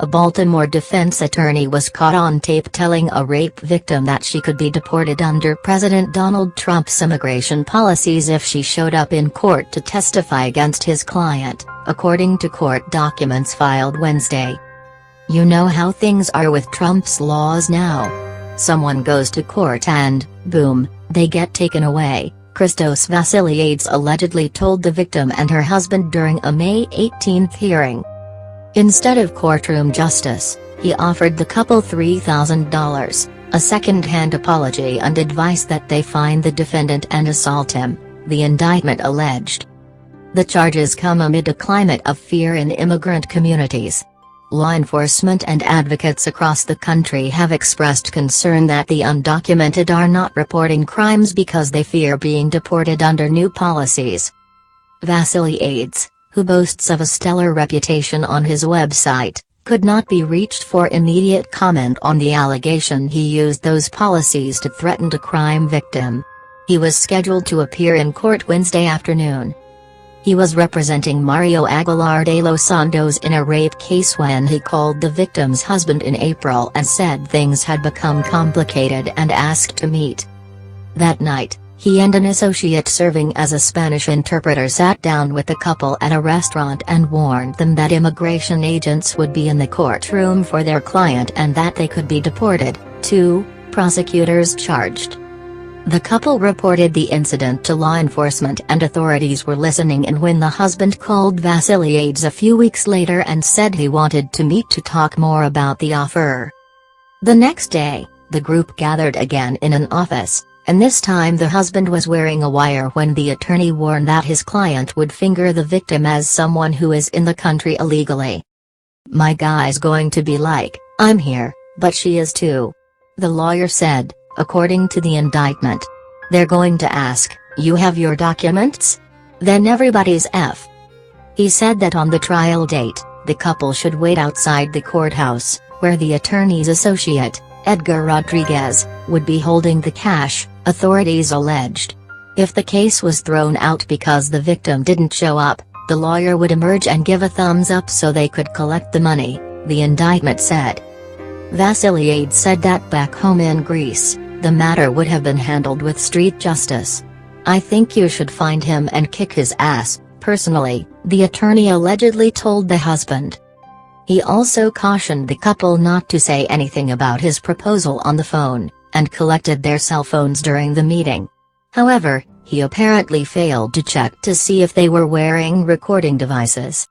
a Baltimore defense attorney was caught on tape telling a rape victim that she could be deported under President Donald Trump's immigration policies if she showed up in court to testify against his client, according to court documents filed Wednesday. "You know how things are with Trump's laws now. Someone goes to court and, boom, they get taken away," Christos Vassiliades allegedly told the victim and her husband during a May 18 hearing. Instead of courtroom justice, he offered the couple $3,000, a second-hand apology and advice that they find the defendant and assault him, the indictment alleged. The charges come amid a climate of fear in immigrant communities. Law enforcement and advocates across the country have expressed concern that the undocumented are not reporting crimes because they fear being deported under new policies. Vassiliades, who boasts of a stellar reputation on his website, could not be reached for immediate comment on the allegation he used those policies to threaten a crime victim. He was scheduled to appear in court Wednesday afternoon. He was representing Mario Aguilar de los Santos in a rape case when he called the victim's husband in April and said things had become complicated and asked to meet. That night, he and an associate serving as a Spanish interpreter sat down with the couple at a restaurant and warned them that immigration agents would be in the courtroom for their client and that they could be deported, too, prosecutors charged. The couple reported the incident to law enforcement and authorities were listening in when the husband called Vassiliades a few weeks later and said he wanted to meet to talk more about the offer. The next day, the group gathered again in an office, and this time the husband was wearing a wire when the attorney warned that his client would finger the victim as someone who is in the country illegally. "My guy's going to be like, I'm here, but she is too," the lawyer said, according to the indictment. "They're going to ask, you have your documents? Then everybody's F." He said that on the trial date, the couple should wait outside the courthouse, where the attorney's associate, Edgar Rodriguez, would be holding the cash, authorities alleged. If the case was thrown out because the victim didn't show up, the lawyer would emerge and give a thumbs up so they could collect the money, the indictment said. Vassiliades said that back home in Greece, the matter would have been handled with street justice. "I think you should find him and kick his ass, personally," the attorney allegedly told the husband. He also cautioned the couple not to say anything about his proposal on the phone, and collected their cell phones during the meeting. However, he apparently failed to check to see if they were wearing recording devices.